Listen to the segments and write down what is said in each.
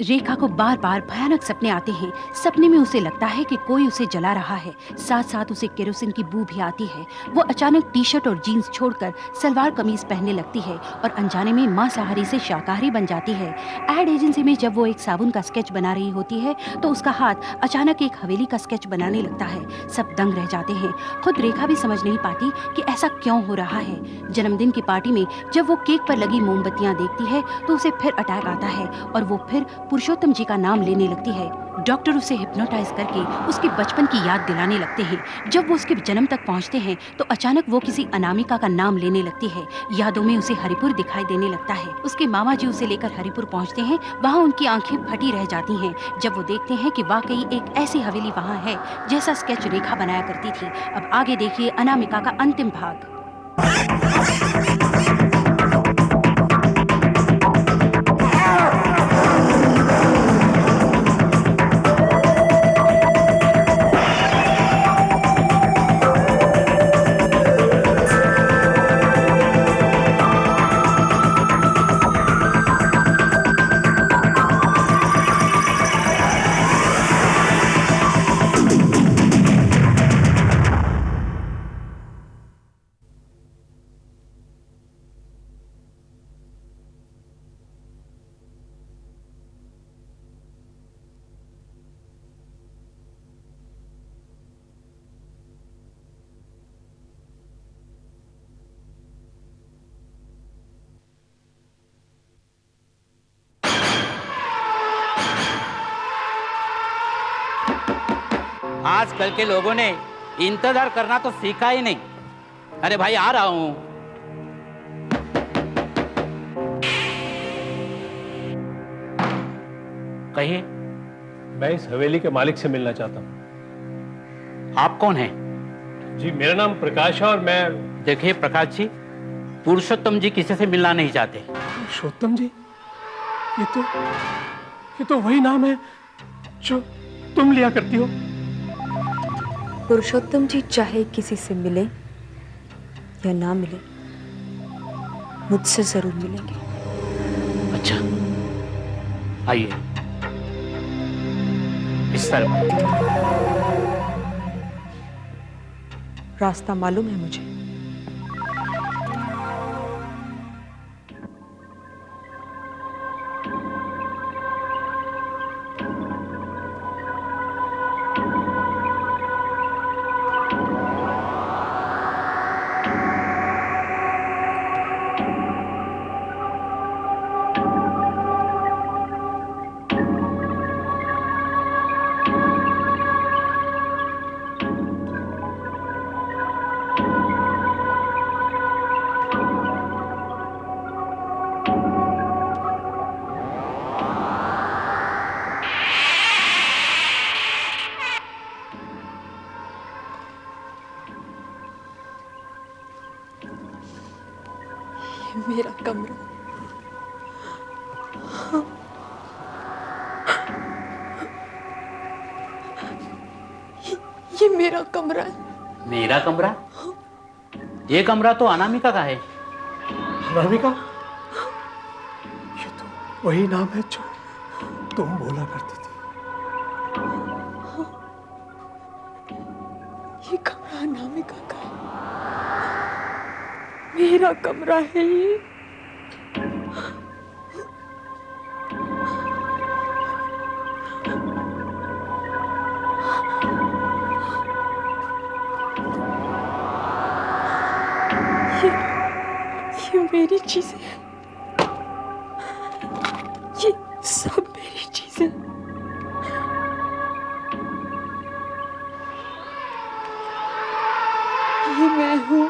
रेखा को बार बार भयानक सपने आते हैं। सपने में उसे लगता है कि कोई उसे जला रहा है, साथ साथ उसे केरोसिन की बू भी आती है। वो अचानक टी शर्ट और जीन्स छोड़कर सलवार कमीज पहनने लगती है और अनजाने में मांसाहारी से शाकाहारी बन जाती है। एड एजेंसी में जब वो एक साबुन का स्केच बना रही होती है तो उसका हाथ अचानक एक हवेली का स्केच बनाने लगता है। सब दंग रह जाते हैं। खुद रेखा भी समझ नहीं पाती कि ऐसा क्यों हो रहा है। जन्मदिन की पार्टी में जब वो केक पर लगी मोमबत्तियां देखती है तो उसे फिर अटैक आता है और वो फिर पुरुषोत्तम जी का नाम लेने लगती है। डॉक्टर उसे हिप्नोटाइज करके उसके बचपन की याद दिलाने लगते हैं। जब वो उसके जन्म तक पहुंचते हैं तो अचानक वो किसी अनामिका का नाम लेने लगती है। यादों में उसे हरिपुर दिखाई देने लगता है। उसके मामा जी उसे लेकर हरिपुर पहुंचते हैं। वहाँ उनकी आंखें फटी रह जाती हैं जब वो देखते हैं कि वाकई एक ऐसी हवेली वहाँ है जैसा स्केच रेखा बनाया करती थी। अब आगे देखिए अनामिका का अंतिम भाग। आजकल के लोगों ने इंतजार करना तो सीखा ही नहीं। अरे भाई आ रहा हूं। कहिए। मैं इस हवेली के मालिक से मिलना चाहता हूँ। आप कौन हैं? जी मेरा नाम प्रकाश है और मैं। देखिए प्रकाश जी, पुरुषोत्तम जी किसी से मिलना नहीं चाहते। पुरुषोत्तम जी? ये तो वही नाम है जो तुम लिया करती हो। पुरुषोत्तम जी चाहे किसी से मिले या ना मिले, मुझसे जरूर मिलेंगे। अच्छा आइए इस तरफ। रास्ता मालूम है मुझे। मेरा कमरा, ये मेरा कमरा है। मेरा कमरा? ये कमरा तो अनामिका का है। अनामिका? ये तो वही नाम है जो तुम बोला करती थी। ये कमरा अनामिका का है, मेरा कमरा है ये। ये मेरी चीजें हैं, ये सब मेरी चीजें। ये मैं हूँ,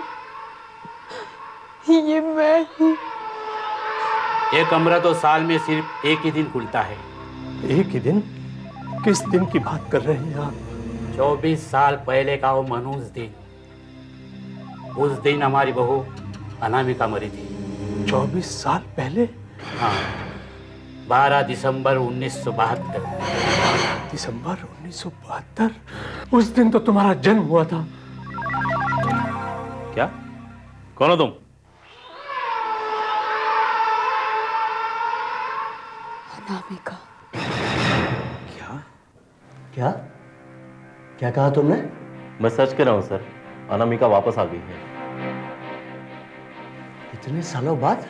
ये मैं हूँ। ये कमरा तो साल में सिर्फ एक ही दिन खुलता है। एक ही दिन? किस दिन की बात कर रहे हैं आप? 24 साल पहले का वो मनहूस दिन। उस दिन हमारी बहू अनामिका मरी थी। 24 साल पहले? हाँ, 12 दिसंबर 1972। दिसंबर 1972? उस दिन तो तुम्हारा जन्म हुआ था। क्या? कौन हो तुम? अनामिका। क्या क्या कहा तुमने? मैं सच कह रहा हूं सर, अनामिका वापस आ गई है। इतने सालों बाद?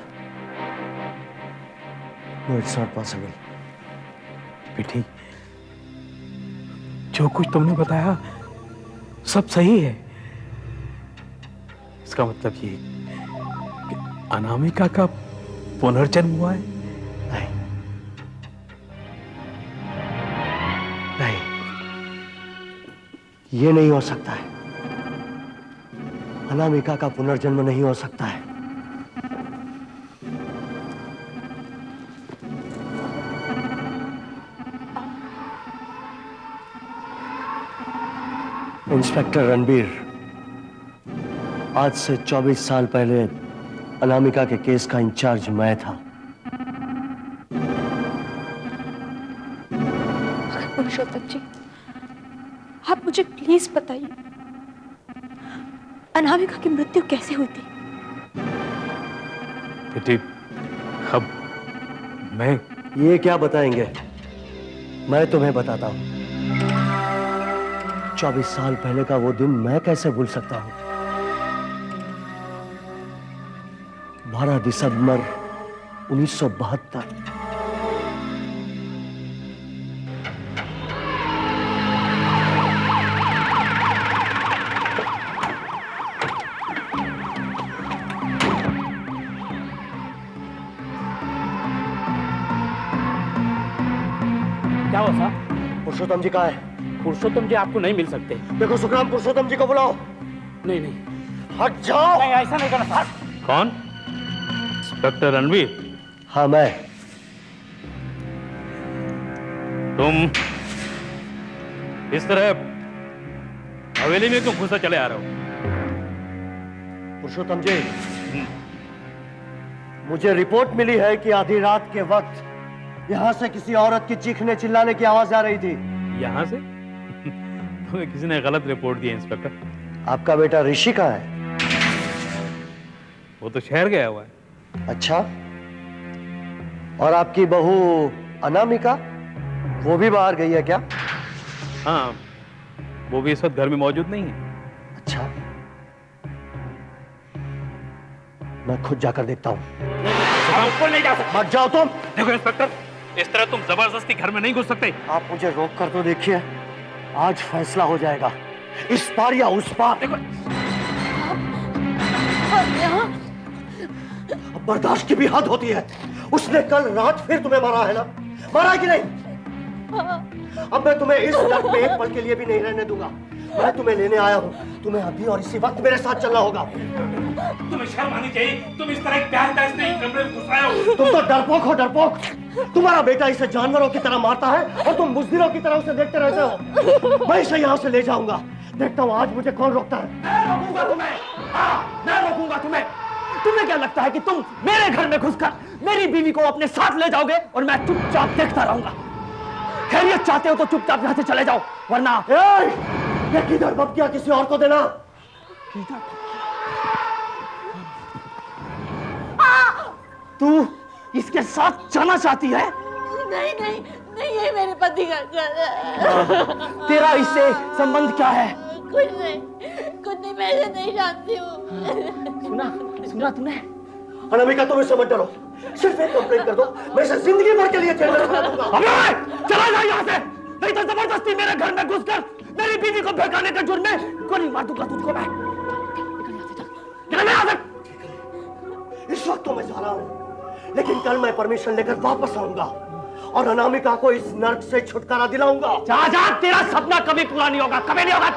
No, it's not possible. बेटी, जो कुछ तुमने बताया सब सही है। इसका मतलब ये कि अनामिका का पुनर्जन्म हुआ है? नहीं नहीं, ये नहीं हो सकता है। अनामिका का पुनर्जन्म नहीं हो सकता है। इंस्पेक्टर रणबीर, आज से 24 साल पहले अनामिका के केस का इंचार्ज मैं था। पुरुषोत्तम जी, आप मुझे प्लीज बताइए, अनामिका की मृत्यु कैसे हुई थी? बेटी, अब मैं ये क्या बताएंगे, मैं तुम्हें बताता हूं। 24 साल पहले का वो दिन मैं कैसे भूल सकता हूं? 12 दिसंबर 1972। क्या हुआ साहब? पुरुषोत्तम जी कहाँ है? पुरुषोत्तम जी आपको नहीं मिल सकते। देखो सुखराम, पुरुषोत्तम जी को बुलाओ। नहीं नहीं, हट जाओ। नहीं ऐसा नहीं करना साहब। कौन? इंस्पेक्टर रणवीर, हाँ मैं। तुम इस तरह हवेली में क्यों घुसा चले आ रहे हो? पुरुषोत्तम जी, मुझे रिपोर्ट मिली है कि आधी रात के वक्त यहां से किसी औरत की चीखने चिल्लाने की आवाज आ रही थी। यहां से? तुम्हें किसी ने गलत रिपोर्ट दी है इंस्पेक्टर। आपका बेटा ऋषि कहाँ है? वो तो शहर गया हुआ है। अच्छा, और आपकी बहू अनामिका, वो भी बाहर गई है क्या? हाँ, वो भी इस वक्त घर में मौजूद नहीं है। अच्छा, मैं खुद जाकर देखता हूं। ऊपर नहीं जा सकते। मत जाओ तुम। देखो इंस्पेक्टर, इस तरह तुम जबरदस्ती घर में नहीं घुस सकते। आप मुझे रोक कर तो देखिए, आज फैसला हो जाएगा, इस पार या उस पार। देखो, अब बर्दाश्त की भी हद होती है। उसने कल रात फिर तुम्हें मारा है ना? मारा है कि नहीं? अब मैं तुम्हें इस डर में एक पल के लिए भी नहीं रहने दूंगा। मैं तुम्हें लेने आया हूं, तुम्हें अभी और इसी वक्त मेरे साथ चलना होगा। तुम्हें शर्म आनी चाहिए, तुम इस तरह प्यार से कमरे में घुस आए हो। तुम तो डरपोक हो, डरपोक। तुम्हारा बेटा इसे जानवरों की तरह मारता है और तुम बुज़दिलों की तरह उसे देखते रहते हो। मैं इसे यहाँ से ले जाऊंगा, देखता हूँ आज मुझे कौन रोकता है। मैं रोकूंगा तुम्हें। हाँ, मैं रोकूंगा तुम्हें। तुम्हें क्या लगता है कि तुम मेरे घर में घुसकर मेरी बीवी को अपने साथ ले जाओगे और मैं चुपचाप देखता रहूंगा? खैरियत चाहते हो तो चुपचाप यहाँ से चले जाओ, वरना ये किधर बब्किया किसी और को देना। तू इसके साथ जाना चाहती है? नहीं नहीं नहीं, ये मेरे पति का घर है। तेरा इससे संबंध क्या है? कुछ नहीं, मैं इसे नहीं जानती हूँ। सुना तूने? अनामिका, तुम इससे मत डरो, सिर्फ एक कंप्लेंट कर दो, मैं इसे जिंदगी भर के लिए जेल में डाल दूंगा। अबे चला जा यहाँ से, नहीं तो जबरदस्ती मेरे घर में घुसकर मेरी बीवी को भड़काने के जुर्म में गोली मार दूंगा तुझको मैं। निकल यहाँ से। इस वक्त तो मैं जा रहा हूं, लेकिन कल मैं परमिशन लेकर वापस आऊंगा और अनामिका को इस नर्क से छुटकारा दिलाऊंगा। जा, तेरा सपना कभी पूरा नहीं होगा, कभी नहीं होगा।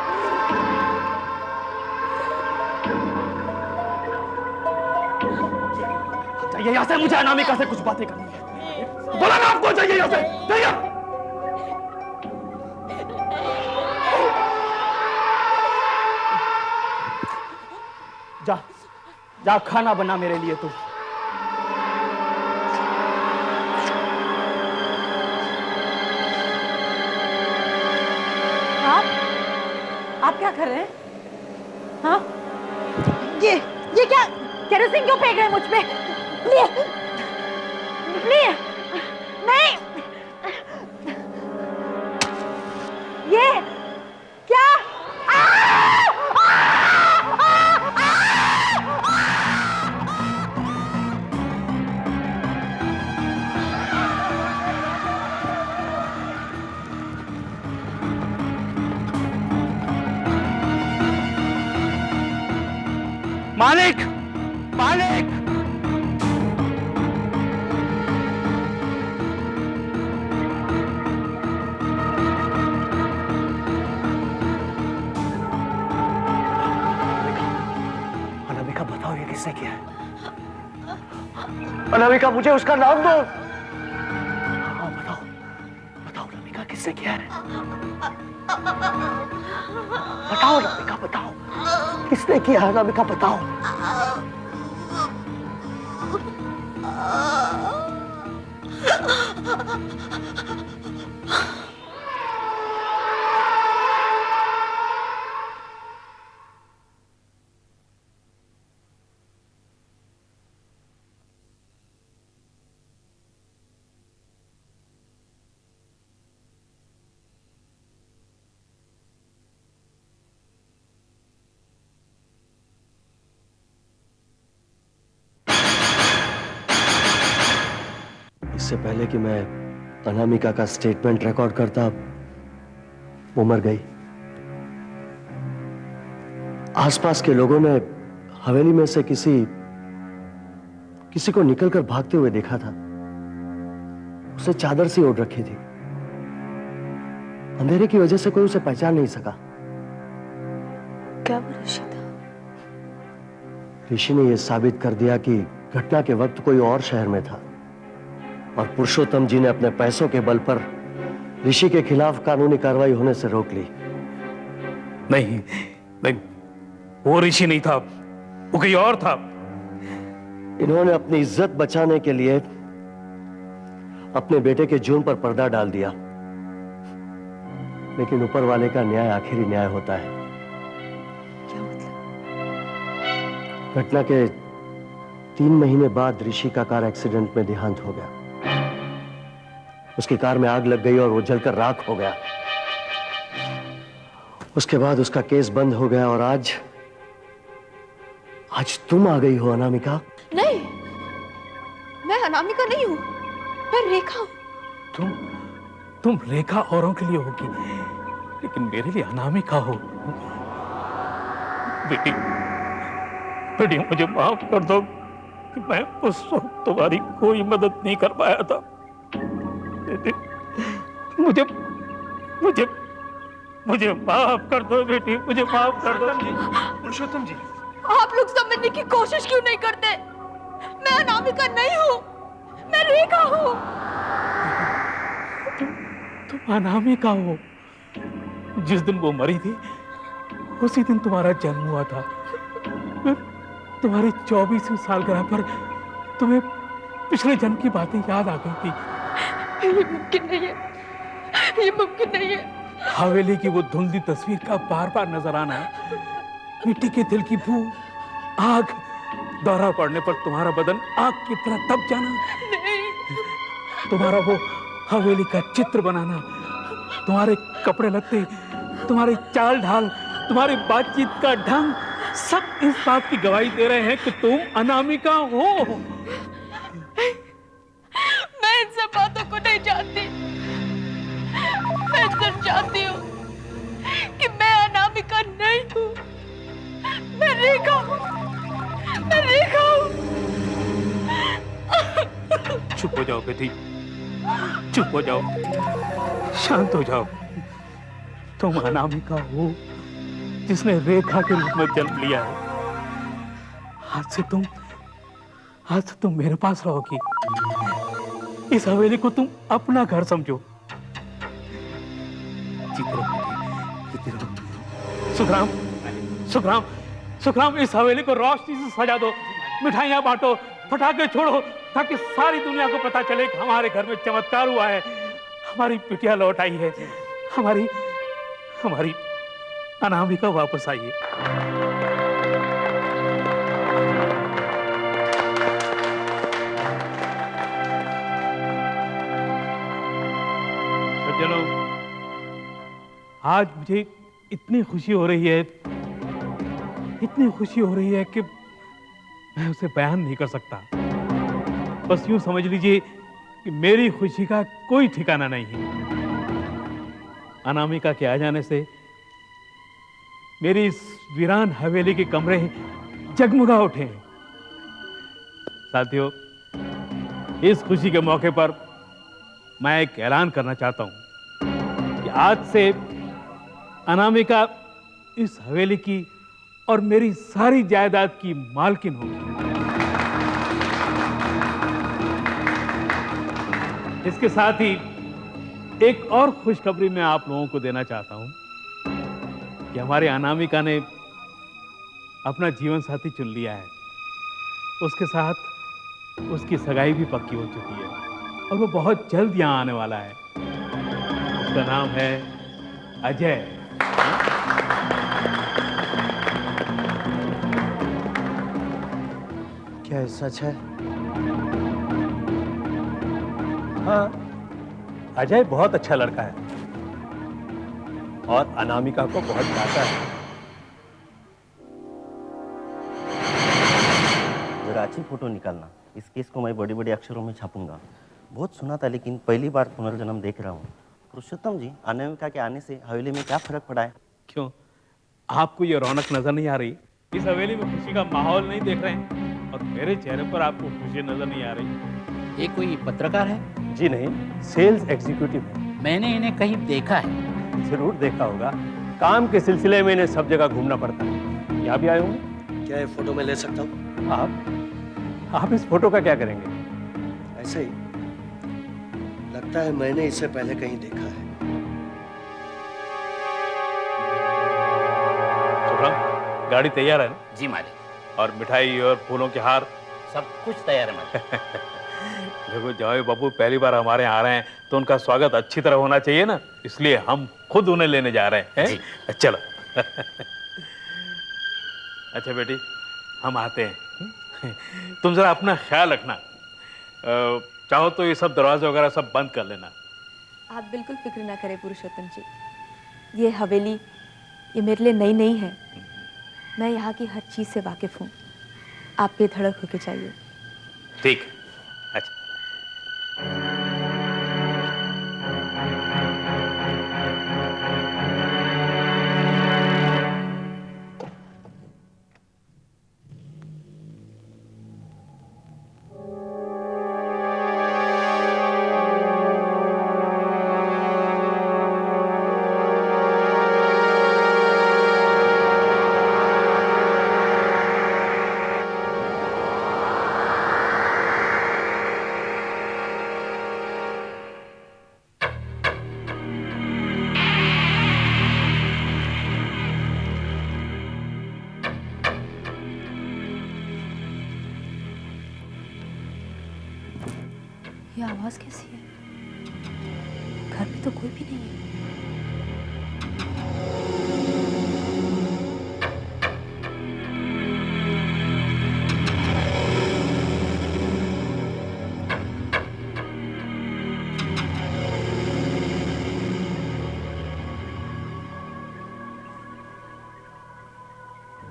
चाहिए यहाँ से, मुझे अनामिका से कुछ बातें करनी है। बोला ना आपको, चाहिए यहाँ से, चाहिए। जा खाना बना मेरे लिए तू। आप क्या कर रहे हैं? हाँ, ये क्या केरोसिन क्यों फेंक रहे हैं मुझ पे? नहीं, मालिक, मालिक! अनामिका, बताओ ये किसने किया है? अनामिका, मुझे उसका नाम दो। हाँ, बताओ, बताओ अनामिका, किसने किया है? बताओ अनामिका, बताओ किसने किया है? अनामिका, बताओ। इससे पहले कि मैं अनामिका का स्टेटमेंट रिकॉर्ड करता, वो मर गई। आसपास के लोगों ने हवेली में से किसी को निकलकर भागते हुए देखा था। उसे चादर सी ओढ़ रखी थी। अंधेरे की वजह से कोई उसे पहचान नहीं सका। क्या वो ऋषि था? ऋषि ने यह साबित कर दिया कि घटना के वक्त कोई और शहर में था और पुरुषोत्तम जी ने अपने पैसों के बल पर ऋषि के खिलाफ कानूनी कार्रवाई होने से रोक ली। नहीं, नहीं, वो ऋषि नहीं था, वो कोई और था। इन्होंने अपनी इज्जत बचाने के लिए अपने बेटे के जुर्म पर पर्दा डाल दिया, लेकिन ऊपर वाले का न्याय आखिरी न्याय होता है। क्या मतलब? घटना के 3 महीने बाद ऋषि का कार एक्सीडेंट में देहांत हो गया। उसकी कार में आग लग गई और वो जलकर राख हो गया। उसके बाद उसका केस बंद हो गया और आज तुम आ गई हो अनामिका। नहीं, मैं अनामिका नहीं हूं, मैं रेखा हूं। तुम रेखा औरों के लिए होगी, लेकिन मेरे लिए अनामिका हो। बेटी, बेटी, मुझे माफ कर दो कि मैं उस वक्त तुम्हारी कोई मदद नहीं कर पाया था। बेटी, मुझे माफ कर दो बेटी, मुझे माफ कर दो। पुरुषोत्तम जी, आप लोग समझने की कोशिश क्यों नहीं करते? मैं अनामिका नहीं हूं, मैं रेखा हूं। तुम अनामिका हो। जिस दिन वो मरी थी, उसी दिन तुम्हारा जन्म हुआ था। तुम्हारी 24वीं सालगिरह पर तुम्हें पिछले जन्म की बातें याद आ गई थी। ये मुमकिन नहीं है, ये मुमकिन नहीं है। हवेली की वो धुंधली तस्वीर का बार बार नजर आना, मिट्टी के दिल की बू, आग, दौरा पड़ने पर तुम्हारा बदन आग की तरह तप जाना, तुम्हारा वो हवेली का चित्र बनाना, तुम्हारे कपड़े लत्ते, तुम्हारी चाल ढाल, तुम्हारी बातचीत का ढंग, सब इस बात की गवाही दे रहे हैं कि तुम अनामिका हो। मैं इन सब बातों को नहीं जानती। मैं सिर्फ जानती हूँ कि मैं अनामिका नहीं हूँ, मैं रेखा हूँ, मैं रेखा हूँ। चुप हो जाओ बेटी, चुप हो जाओ, शांत हो जाओ। तुम अनामिका हो जिसने रेखा के रूप में जन्म लिया है। आज से तुम मेरे पास रहोगी। इस हवेली को तुम अपना घर समझो। जीते रहो, जीते रहो। सुखराम, सुखराम, सुखराम, इस हवेली को रोशनी से सजा दो, मिठाइयां बांटो, पटाखे छोड़ो, ताकि सारी दुनिया को पता चले कि हमारे घर में चमत्कार हुआ है, हमारी बिटिया लौट आई है, हमारी अनामिका वापस आई है। सज्जनों, आज मुझे इतनी खुशी हो रही है, इतनी खुशी हो रही है कि मैं उसे बयान नहीं कर सकता। बस यूं समझ लीजिए कि मेरी खुशी का कोई ठिकाना नहीं है। अनामिका के आ जाने से मेरी इस वीरान हवेली के कमरे जगमगा उठे हैं। साथियों, इस खुशी के मौके पर मैं एक ऐलान करना चाहता हूं कि आज से अनामिका इस हवेली की और मेरी सारी जायदाद की मालकिन होगी। इसके साथ ही एक और खुशखबरी मैं आप लोगों को देना चाहता हूं कि हमारे अनामिका ने अपना जीवन साथी चुन लिया है। उसके साथ उसकी सगाई भी पक्की हो चुकी है और वो बहुत जल्द यहां आने वाला है। उसका नाम है अजय। क्या ये सच है? हाँ, अजय बहुत अच्छा लड़का है और अनामिका को बहुत चाहता है। जरा अच्छी फोटो निकालना। इस केस को मैं बड़ी बड़ी अक्षरों में छापूंगा। बहुत सुना था लेकिन पहली बार पुनर्जन्म देख रहा हूँ। पुरुषोत्तम जी, अनामिका के आने से हवेली में क्या फर्क पड़ा है? क्यों, आपको ये रौनक नजर नहीं आ रही? इस हवेली में खुशी का माहौल नहीं देख रहे हैं? और मेरे चेहरे पर आपको खुशी नजर नहीं आ रही? ये कोई पत्रकार है? जी नहीं, सेल्स एग्जीक्यूटिव है। मैंने इन्हें कहीं देखा है। जरूर देखा होगा, काम के सिलसिले में इन्हें सब जगह घूमना पड़ता है। यहाँ भी आए होंगे। क्या ये फोटो मैं ले सकता हूँ? आप इस फोटो का क्या करेंगे? ऐसे ही लगता है मैंने इसे पहले कहीं देखा है। शुभ्रम, गाड़ी तैयार है ना? जी मालिक। और मिठाई और फूलों के हार? सब कुछ तैयार है मालिक। देखो जाओ बाबू, पहली बार हमारे यहाँ आ रहे हैं तो उनका स्वागत अच्छी तरह होना चाहिए ना, इसलिए हम खुद उन्हें लेने जा रहे हैं। चलो। अच्छा बेटी, हम आते हैं। तुम जरा अपना ख्याल रखना। चाहो तो ये सब दरवाजे वगैरह सब बंद कर लेना। आप बिल्कुल फिक्र ना करें पुरुषोत्तम जी। ये हवेली ये मेरे लिए नई नहीं है। मैं यहाँ की हर चीज से वाकिफ हूँ। आप बेधड़क होके जाइए। ठीक। अच्छा। ये आवाज कैसी है? घर में तो कोई भी नहीं है।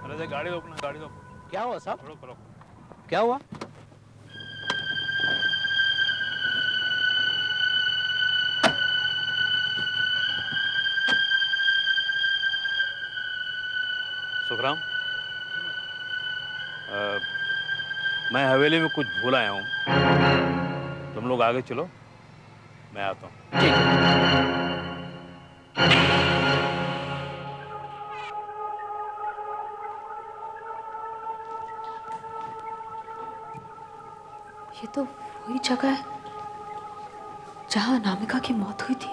अरे गाड़ी रोकना, गाड़ी रोको। क्या हुआ साहब? रोको रोको। क्या हुआ? सुखराम, मैं हवेली में कुछ भूल आया हूँ। तुम लोग आगे चलो, मैं आता हूँ। ठीक है। ये तो वही जगह है जहाँ अनामिका की मौत हुई थी।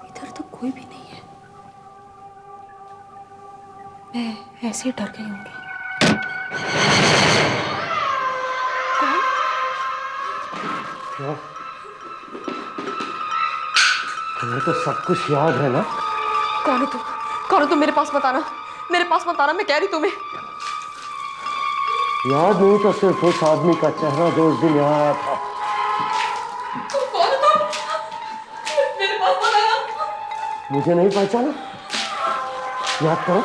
इधर तो कोई भी नहीं है। मैं ऐसे ही डर गई होंगी। कौन? क्यों? तुम्हें तो सब कुछ याद है ना? कौन है तू? कौन है तू? मेरे पास मत आना, मेरे पास मत आना, मैं कह रही तुम्हें। याद नहीं तो सिर्फ उस आदमी का चेहरा जो उस दिन यहाँ आया था। कौन है तू? मेरे पास मत आना। मुझे नहीं पहचाना? याद करो,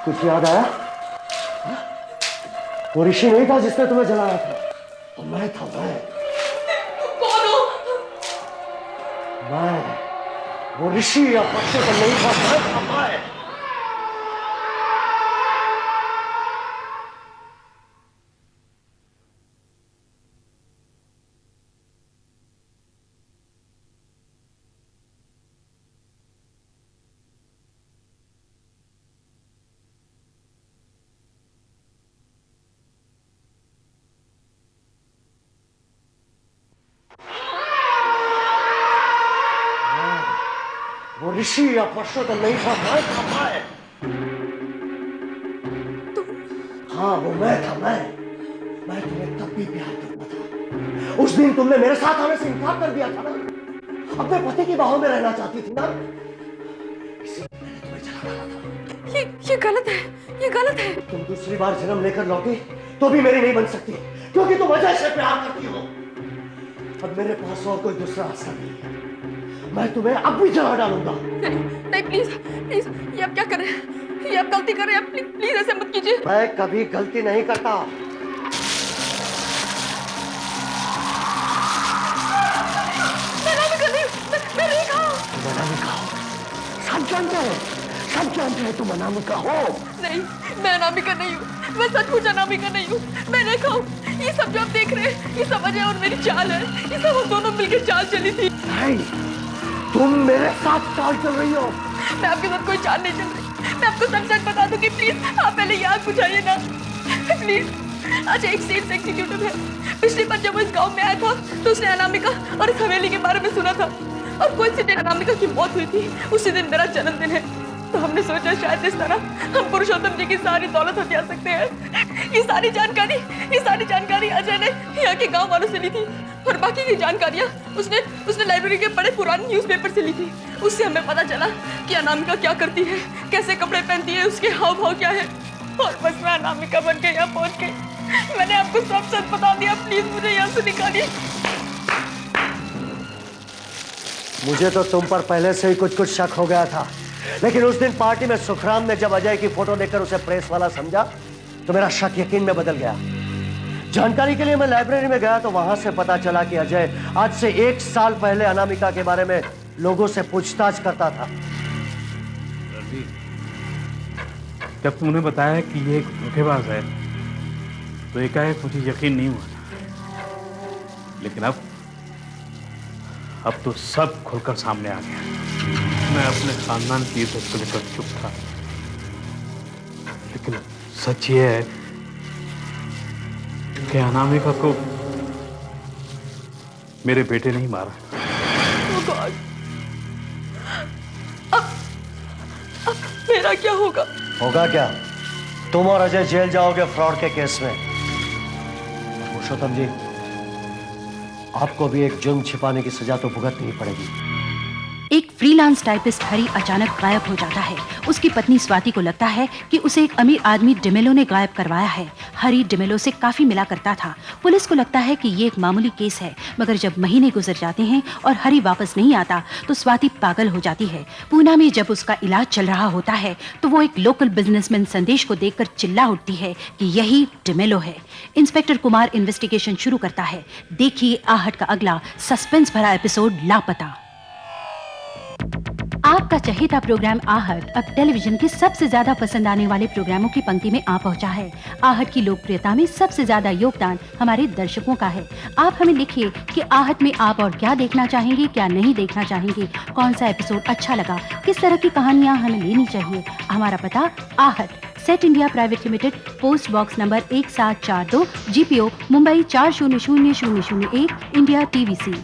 कुछ याद आया? वो ऋषि नहीं था जिसने तुम्हें जलाया था, वो मैं था, मैं। मैं वो ऋषि या परशुराम नहीं था, मैं वो ऋषि या परशुराम नहीं था, मैं था मैं। हाँ, वो मैं था मैं तुम्हें तब भी प्यार करता था। उस दिन तुमने मेरे साथ आने से इनकार कर दिया था ना, अपने पति की बाहों में रहना चाहती थी ना, इसलिए मैंने तुम्हें जला डाला था। ये गलत है, ये गलत है। तुम दूसरी बार जन्म लेकर लौटी तो भी मेरी नहीं बन सकती, क्योंकि तुम अजय से प्यार करती हो। अब मेरे पास और कोई दूसरा रास्ता नहीं है, मैं तुम्हें अब भी जला डालूंगा। नहीं प्लीज प्लीज, ये आप क्या कर रहे हैं? ये आप गलती कर रहे हैं, प्लीज प्लीज ऐसे मत कीजिए। मैं कभी गलती नहीं करता। मैं रेखा। तुम अनामिका हो, सब जानते हैं, सब जानते हैं तुम अनामिका हो। नहीं, मैं अनामिका नहीं हूँ, मैं सचमुच अनामिका नहीं हूँ, मैं रेखा हूँ। ये सब जो आप देख रहे हैं, ये सब अजय और मेरी चाल है, ये सब हम दोनों मिलकर चाल चली थी। नहीं, तुम मेरे साथ चाल चल रही हो। मैं आपके साथ कोई चाल नहीं चल रही। मैं आपको सच बता दूं कि प्लीज आप पहले ये आग बुझाइए ना, प्लीज। अच्छा, एक सेल्स एग्जीक्यूटिव है, पिछली बार जब वो इस गांव में आया था तो उसने अनामिका और इस हवेली के बारे में सुना था, और कोइंसिडेंट अनामिका की मौत हुई थी उसी दिन मेरा जन्मदिन है। तो हमने सोचा शायद इस तरह हम पुरुषोत्तम जी की सारी दौलत हथिया सकते हैं। ये सारी जानकारी अजय ने यहाँ के गांव वालों से ली थी, और बाकी की जानकारियाँ उसने लाइब्रेरी के बड़े पुराने न्यूज़पेपर से ली थी। उससे हमें पता चला कि अनामिका क्या करती है, कैसे कपड़े पहनती है, उसके हाव भाव क्या है। और बस मैं अनामिका बन के यहाँ पहुँच गई। मैंने आपको सब सच बता दिया, प्लीज मुझे यहाँ से निकालिए। मुझे तो तुम पर पहले से ही कुछ शक हो गया था, लेकिन उस दिन पार्टी में सुखराम ने जब अजय की फोटो देखकर उसे प्रेस वाला समझा तो मेरा शक यकीन में बदल गया। जानकारी के लिए मैं लाइब्रेरी में गया तो वहां से पता चला कि अजय आज से 1 साल पहले अनामिका के बारे में लोगों से पूछताछ करता था। जब तुमने बताया कि ये एक धोखेबाज है तो एकाएक मुझे यकीन नहीं हुआ, लेकिन अब तो सब खुलकर सामने आ गया। मैं अपने खानदान की इज्जत को लेकर चुप था, लेकिन सच ये है कि अनामिका को मेरे बेटे नहीं मारा। Oh God! अब मेरा क्या होगा? होगा क्या? तुम और अजय जेल जाओगे फ्रॉड के केस में। पुरुषोत्तम जी, आपको भी एक जुर्म छिपाने की सजा तो भुगतनी पड़ेगी। एक फ्रीलांस टाइपिस्ट हरी अचानक गायब हो जाता है। उसकी पत्नी स्वाति को लगता है कि उसे एक अमीर आदमी डिमेलो ने गायब करवाया है। हरी डिमेलो से काफी मिला करता था। पुलिस को लगता है कि ये एक मामूली केस है, मगर जब महीने गुजर जाते हैं और हरी वापस नहीं आता तो स्वाति पागल हो जाती है। पूना में जब उसका इलाज चल रहा होता है तो वो एक लोकल बिजनेसमैन संदेश को देखकर चिल्ला उठती है कि यही डिमेलो है। इंस्पेक्टर कुमार इन्वेस्टिगेशन शुरू करता है। देखिए आहट का अगला सस्पेंस भरा एपिसोड लापता। आपका चहेता प्रोग्राम आहट अब टेलीविजन के सबसे ज्यादा पसंद आने वाले प्रोग्रामों की पंक्ति में आ पहुंचा है। आहट की लोकप्रियता में सबसे ज्यादा योगदान हमारे दर्शकों का है। आप हमें लिखिए कि आहट में आप और क्या देखना चाहेंगे, क्या नहीं देखना चाहेंगे, कौन सा एपिसोड अच्छा लगा, किस तरह की कहानियां हमें लेनी चाहिए। हमारा पता आहट, set India private limited, post box number 1742, GPO Mumbai 400001, India TVC।